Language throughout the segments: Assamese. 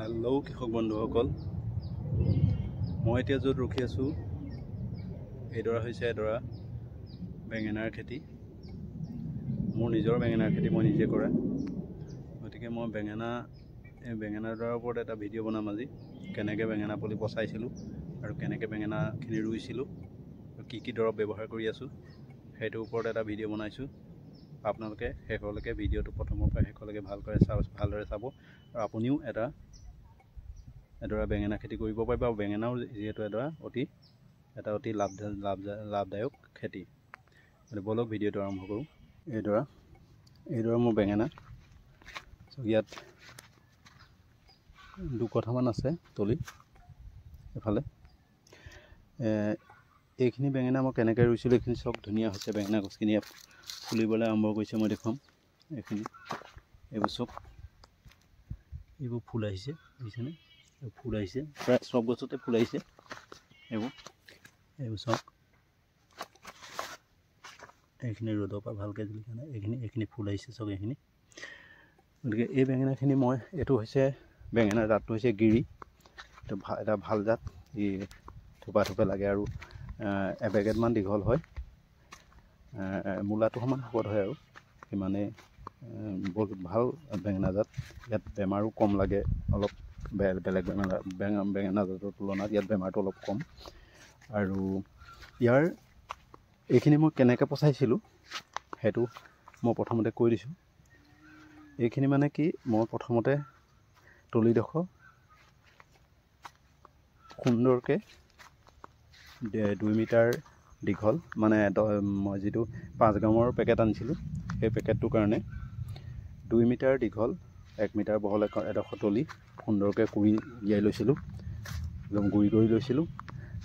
হেল্ল' কৃষক বন্ধুসকল, মই এতিয়া য'ত ৰখি আছোঁ এইডৰা হৈছে এডৰা বেঙেনাৰ খেতি। মোৰ নিজৰ বেঙেনাৰ খেতি মই নিজে কৰা, গতিকে মই বেঙেনাডৰাৰ ওপৰত এটা ভিডিঅ' বনাম আজি। কেনেকৈ বেঙেনা পুলি পচাইছিলোঁ আৰু কেনেকৈ বেঙেনাখিনি ৰুইছিলোঁ আৰু কি দৰৱ ব্যৱহাৰ কৰি আছোঁ সেইটোৰ ওপৰত এটা ভিডিঅ' বনাইছোঁ। আপোনালোকে শেষলৈকে ভিডিঅ'টো প্ৰথমৰ পৰা শেষলৈকে ভালদৰে চাব আৰু আপুনিও এডৰা বেঙেনা খেতি কৰিব পাৰিব। আৰু বেঙেনাও যিহেতু এটা অতি লাভদায়ক খেতি। বলক ভিডিঅ'টো আৰম্ভ কৰোঁ। এইডৰা মোৰ বেঙেনা। ইয়াত দুকঠামান আছে তলি এফালে। এইখিনি বেঙেনা মই কেনেকৈ ৰুইছিলোঁ এইখিনি চব ধুনীয়া হৈছে। বেঙেনা গছখিনি ফুলিবলৈ আৰম্ভ কৰিছে, মই দেখুৱাম। এইবোৰ চব এইবোৰ ফুল আহিছে, বুজিছেনে? ফুল আহিছে, প্ৰায় চব গছতে ফুল আহিছে। এইবোৰ চব এইখিনি ৰ'দৰ পৰা ভালকৈ দিলে কাৰণে এইখিনি ফুল আহিছে চব এইখিনি। গতিকে এই বেঙেনাখিনি এইটো হৈছে বেঙেনাৰ জাতটো হৈছে গিৰি। এইটো এটা ভাল জাত, ই থোপা লাগে আৰু এবেগেটমান দীঘল হয়। মূলাটো সমান শকত হয় আৰু সিমানেই বহুত ভাল বেঙেনা জাত। ইয়াত বেমাৰো কম লাগে অলপ, বেলেগ বেঙেনা জাতৰ তুলনাত ইয়াত বেমাৰটো অলপ কম। আৰু এইখিনি মই কেনেকৈ পচাইছিলোঁ সেইটো মই প্ৰথমতে কৈ দিছোঁ। এইখিনি মানে কি, মই প্ৰথমতে তলিডোখৰ সুন্দৰকৈ 2 মিটাৰ দীঘল, মানে মই যিটো 5 গ্ৰামৰ পেকেট আনিছিলোঁ সেই পেকেটটোৰ কাৰণে 2 মিটাৰ দীঘল 1 মিটাৰ বহল এডোখৰ তলি সুন্দৰকৈ উলিয়াই লৈছিলোঁ, একদম গুড়ি কৰি লৈছিলোঁ।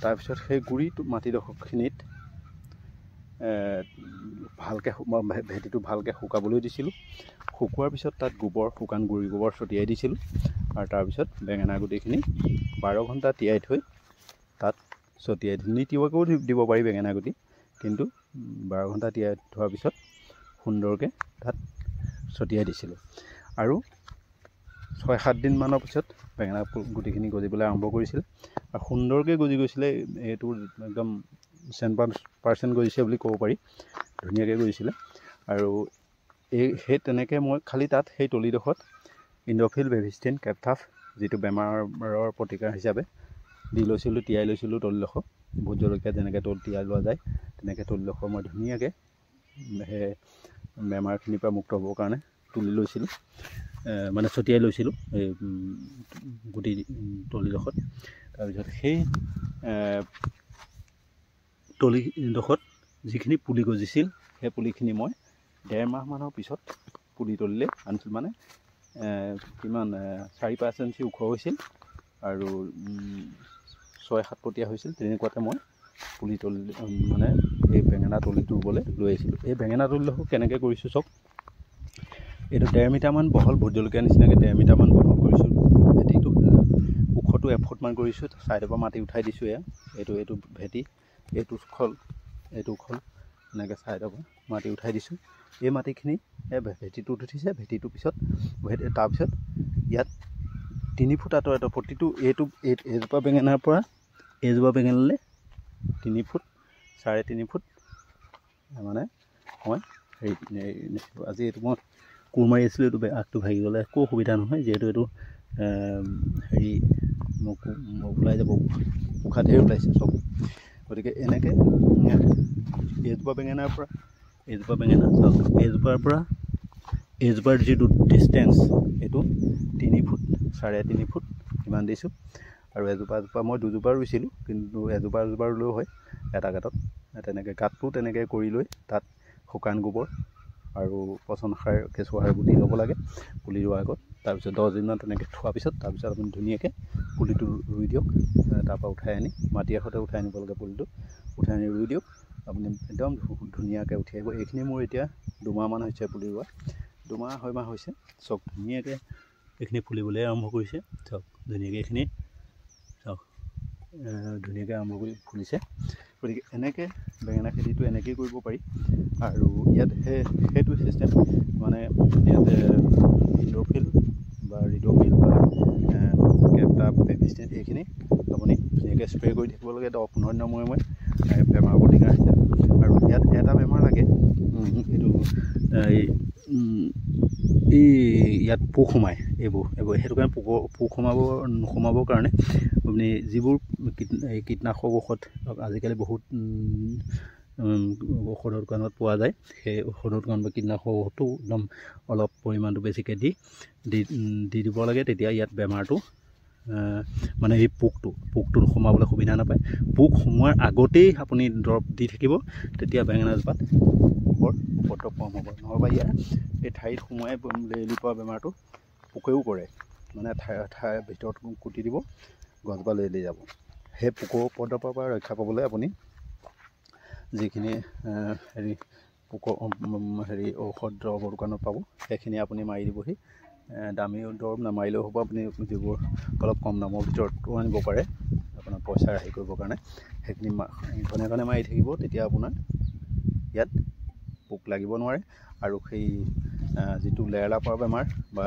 তাৰপিছত সেই মাটিডোখৰখিনিত ভালকৈ ভেটিটো ভালকৈ শুকাবলৈ দিছিলোঁ। শুকোৱাৰ পিছত তাত শুকান গুড়ি গোবৰ ছটিয়াই দিছিলোঁ। আৰু তাৰপিছত বেঙেনা গুটিখিনি 12 ঘণ্টা তিয়াই থৈ তাত ছটিয়াই নিতিওৱাকৈও দিব পাৰি বেঙেনা গুটি, কিন্তু 12 ঘণ্টা তিয়াই থোৱাৰ পিছত সুন্দৰকৈ তাত ছটিয়াই দিছিলোঁ। আৰু 6-7 দিনমানৰ পিছত বেঙেনা গুটিখিনি গজিবলৈ আৰম্ভ কৰিছিলে আৰু সুন্দৰকৈ গজি গৈছিলে। এইটো একদম 100% গজিছে বুলি ক'ব পাৰি, ধুনীয়াকৈ গজিছিলে। আৰু সেই তেনেকৈ মই খালি তাত সেই তলিডোখৰত ইণ্ডোফিল, বেভিষ্টিন, কেপথাফ যিটো বেমাৰৰ প্ৰতিকাৰ হিচাপে দি লৈছিলোঁ, তিয়াই লৈছিলোঁ তলিডোখৰ। ভোট জলকীয়া যেনেকৈ তিয়াই লোৱা যায় তেনেকৈ তলিডোখৰ মই ধুনীয়াকৈ সেই বেমাৰখিনিৰ পৰা মুক্ত হ'বৰ কাৰণে তুলি লৈছিলোঁ, মানে ছটিয়াই লৈছিলোঁ এই গুটি তলিডোখৰত। তাৰপিছত সেই তলিডোখৰত যিখিনি পুলি গজিছিল সেই পুলিখিনি মই 1.5 মাহমানৰ পিছত পুলি তলিলে আনিছিলোঁ। মানে কিমান 4-5 ইঞ্চি ওখ হৈছিল আৰু 6-7 ফুটীয়া হৈছিল। তেনেকুৱাতে মই পুলি মানে এই বেঙেনা তলিটো ৰুবলৈ লৈ আহিছিলোঁ। এই বেঙেনা তলিডোখৰ কেনেকৈ কৰিছোঁ চাওক। এইটো 1.5 মিটাৰমান বহল, ভোট জলকীয়া নিচিনাকৈ 1.5 মিটাৰমান বহল কৰিছোঁ ভেটিটো। ওখটো 1 ফুটমান কৰিছোঁ। ছাইডৰ পৰা মাটি উঠাই দিছোঁ। এইটো ভেটি, এইটো ওখ এনেকৈ ছাইডৰ পৰা মাটি উঠাই দিছোঁ। এই মাটিখিনি ভেটিটোত উঠিছে। ভেটিটোৰ পিছত তাৰপিছত ইয়াত 3 ফুট আঁতৰত প্ৰতিটো এজোপা বেঙেনাৰ পৰা এজোপা বেঙেনালৈ 3 ফুট 3.5 ফুট মানে মই আজি এইটো মই কোৰ মাৰি আছিলোঁ। এইটো আগটো ভাগি গ'লে একো অসুবিধা নহয়, যিহেতু এইটো মোক ওলাই যাব, পোখা ঢেৰ ওলাইছে চব। গতিকে এনেকৈ এজোপা বেঙেনাৰ পৰা এজোপা বেঙেনা চাওক, এজোপাৰ যিটো ডিষ্টেঞ্চ সেইটো 3 ফুট 3.5 ফুট ইমান দিছোঁ। আৰু এজোপা মই 2জোপা ৰুইছিলোঁ, কিন্তু এজোপা ৰুলেও হয় এটা গাঁতত। তেনেকৈ গাঁতটো তেনেকৈ কৰি লৈ তাত শুকান গোবৰ আৰু পচন সাৰ, কেঁচুৱা সাৰ গুটি ল'ব লাগে পুলি ৰোৱাৰ আগত। তাৰপিছত 10 দিনমান তেনেকৈ থোৱাৰ পিছত তাৰপিছত আপুনি ধুনীয়াকৈ পুলিটো ৰুই দিয়ক। তাৰপৰা উঠাই আনি মাটি এখনতে উঠাই আনিব লাগে। পুলিটো উঠাই আনি ৰুই দিয়ক, আপুনি একদম ধুনীয়াকৈ উঠি আহিব। এইখিনি মোৰ এতিয়া 2 মাহমান হৈছে পুলি ৰোৱা, 2-2.5 মাহ হৈছে। চব ধুনীয়াকৈ এইখিনি ফুলিবলৈ আৰম্ভ কৰিছে। চাওক ধুনীয়াকৈ এইখিনি চাওক ধুনীয়াকৈ আৰম্ভ কৰি ফুলিছে। গতিকে এনেকৈ বেঙেনা খেতিটো এনেকৈয়ে কৰিব পাৰি। আৰু ইয়াত সেইটো চিষ্টেম মানে ইয়াত ইণ্ডোফিল বা ৰিডোফিল বা স্প্ৰে কৰি থাকিব লাগে 10-15 দিনৰ মূৰে মূৰে বেমাৰ প্ৰতিকাৰ আছে। আৰু ইয়াত এটা বেমাৰ লাগে, এইটো ইয়াত পোক সোমায়, এইবোৰ সেইটো কাৰণে পোক নোসোমাবৰ কাৰণে আপুনি যিবোৰ কীটনাশক ঔষধ আজিকালি বহুত ঔষধৰ দোকানত পোৱা যায়, সেই ঔষধৰ দোকান বা কীটনাশক ঔষধটো একদম অলপ পৰিমাণটো বেছিকৈ দি দিব লাগে। তেতিয়া ইয়াত বেমাৰটো মানে এই পোকটো সোমাবলৈ সুবিধা নাপায়। পোক সোমোৱাৰ আগতেই আপুনি দৰৱ দি থাকিব, তেতিয়া বেঙেনা জোপাত বৰ উপদ্ৰৱ কম হ'ব। নহ'বা ইয়াৰ এই ঠাইত সোমাই লেৰেলি পোৱা বেমাৰটো পোকেও কৰে, মানে ঠাইৰ ভিতৰত কুটি দিব, গছজোপা লেৰেলি যাব। সেই পোকৰ উপদ্ৰৱৰ পৰা ৰক্ষা পাবলৈ আপুনি যিখিনি ঔষধ দৰৱৰ দোকানত পাব, সেইখিনি আপুনি মাৰি দিবহি। দামী দৰৱ নামাৰিলেও হ'ব, আপুনি যিবোৰ অলপ কম দামৰ ভিতৰতো আনিব পাৰে আপোনাৰ পইচা ৰাহি কৰিবৰ কাৰণে, সেইখিনি ঘনে ঘনে মাৰি থাকিব। তেতিয়া আপোনাৰ ইয়াত পোক লাগিব নোৱাৰে। আৰু সেই যিটো লেৰেলা পৰা বেমাৰ বা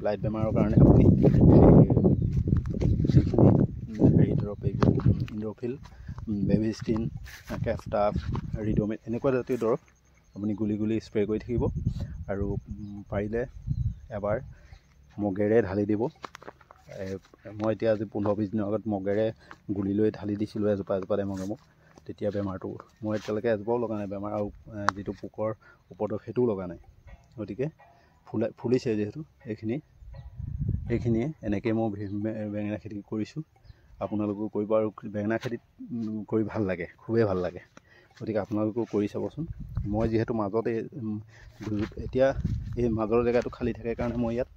ব্লাইট বেমাৰৰ কাৰণে আপুনি যিখিনি দৰৱ ইণ্ড্ৰফিল, বেবিষ্টিন, কেফটাফ, ৰিডোমিল এনেকুৱা জাতীয় দৰৱ আপুনি গুলি স্প্ৰে কৰি থাকিব। আৰু পাৰিলে এবাৰ মগেৰে ঢালি দিব। মই এতিয়া আজি 15-20 দিনৰ আগত মগেৰে গুলি লৈ ঢালি দিছিলোঁ এজোপা এমক। তেতিয়া বেমাৰটো মই এতিয়ালৈকে এজোপাও লগা নাই বেমাৰ, আৰু যিটো পোকৰ উপদ্ৰৱ সেইটোও লগা নাই। গতিকে ফুলিছে যিহেতু এইখিনিয়ে এনেকৈ মই বেঙেনা খেতি কৰিছোঁ। আপোনালোকেও কৰিব, আৰু বেঙেনা খেতি কৰি ভাল লাগে, খুবেই ভাল লাগে। গতিকে আপোনালোকেও কৰি চাবচোন। মই যিহেতু মাজতে এতিয়া এই মাজৰ জেগাটো খালী থাকে কাৰণে মই ইয়াত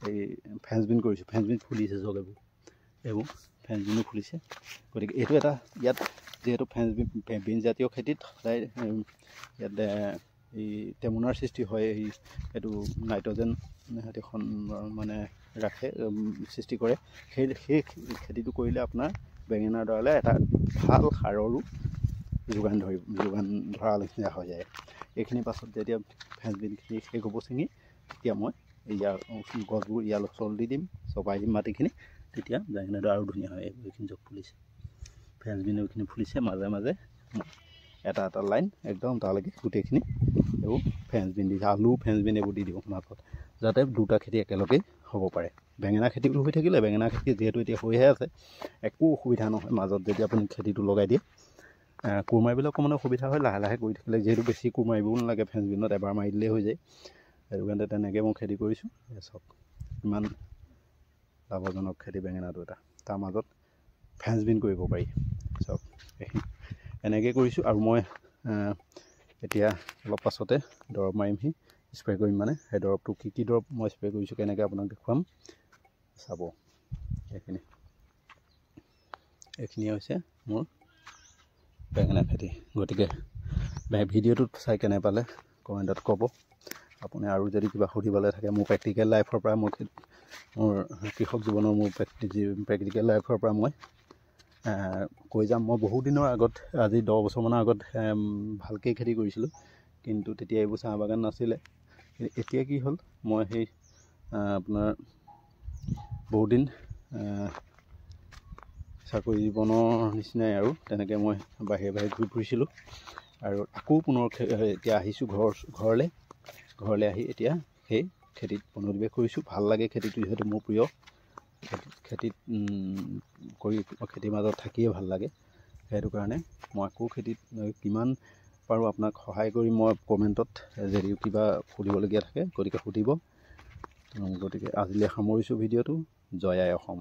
এই ফেঞ্চবিন কৰিছোঁ। ফেঞ্চবিন ফুলিছে চব, এইবোৰ ফেঞ্চবিনো ফুলিছে। গতিকে এইটো এটা ইয়াত যিহেতু বিন জাতীয় খেতিত সদায় ইয়াত এই টেমুনাৰ সৃষ্টি হয়, এইটো নাইট্ৰজেন এখন মানে ৰাখে, সৃষ্টি কৰে। সেই খেতিটো কৰিলে আপোনাৰ বেঙেনাৰ দ্বাৰা এটা ভাল সাৰৰো যোগান ধৰা নিচিনা হৈ যায়। এইখিনি পাছত যেতিয়া ফেঞ্চবিনখিনি শেষ হ'ব ছিঙি, তেতিয়া মই গছবোৰ ইয়াৰ ওচৰত দি দিম, চপাই দিম মাটিখিনি। তেতিয়া বেঙেনাটো আৰু ধুনীয়া হয়। এইখিনি চব ফুলিছে, ফেঞ্চবিন এইখিনি ফুলিছে। মাজে মাজে এটা লাইন একদম তালৈকে গোটেইখিনি এইবোৰ ফেঞ্চবিন দি আলু ফেঞ্চবিন এইবোৰ দি দিওঁ মাজত, যাতে দুটা খেতি একেলগে হ'ব পাৰে। বেঙেনা খেতিটো হৈ থাকিলে, বেঙেনা খেতি যিহেতু এতিয়া হৈহে আছে, একো অসুবিধা নহয়। মাজত যদি আপুনি খেতিটো লগাই দিয়ে, কোৰ মাৰিবলৈ অকণমান অসুবিধা হয়, লাহে লাহে কৰি থাকিলে, যিহেতু বেছি কোৰ মাৰিবও নালাগে, ফেঞ্চবিনত এবাৰ মাৰি দিলেই হৈ যায়। সেইটো কাৰণে তেনেকৈ মই খেতি কৰিছোঁ। চব ইমান লাভজনক খেতি বেঙেনাটো এটা, তাৰ মাজত ফেঞ্চবিন কৰিব পাৰি। চব এনেকৈ কৰিছোঁ। আৰু মই এতিয়া অলপ পাছতে দৰৱ মাৰিমহি, স্প্ৰে কৰিম। মানে সেই দৰৱটো কি দৰৱ মই স্প্ৰে কৰিছোঁ, কেনেকৈ আপোনাক দেখুৱাম চাব। এইখিনিয়ে হৈছে মোৰ বেঙেনা খেতি। গতিকে ভিডিঅ'টোত চাই কেনে পালে কমেণ্টত ক'ব। আপুনি আৰু যদি কিবা সুধিবলৈ থাকে, মোৰ প্ৰেক্টিকেল লাইফৰ পৰা মোৰ কৃষক জীৱনৰ মোৰ প্ৰেক্টিকেল লাইফৰ পৰা মই কৈ যাম। মই বহু দিনৰ আগত, আজি 10 বছৰমানৰ আগত ভালকৈ খেতি কৰিছিলোঁ, কিন্তু তেতিয়া এইবোৰ চাহ বাগান নাছিলে। এতিয়া কি হ'ল, মই সেই আপোনাৰ বহুদিন চাকৰি জীৱনৰ নিচিনাই আৰু তেনেকৈ মই বাহিৰে ঘূৰি ফুৰিছিলোঁ। আৰু আকৌ পুনৰ এতিয়া আহিছোঁ ঘৰলৈ আহি এতিয়া সেই খেতিত মনোনিৱেশ কৰিছোঁ। ভাল লাগে খেতিটো, যিহেতু মোৰ প্ৰিয়। খেতিত খেতিৰ মাজত থাকিয়ে ভাল লাগে। সেইটো কাৰণে মই আকৌ খেতিত কিমান পাৰোঁ আপোনাক সহায় কৰি মই কমেণ্টত যদি কিবা সুধিবলগীয়া থাকে, গতিকে সুধিব। গতিকে আজিলৈ সামৰিছোঁ ভিডিঅ'টো। জয় আই অসম।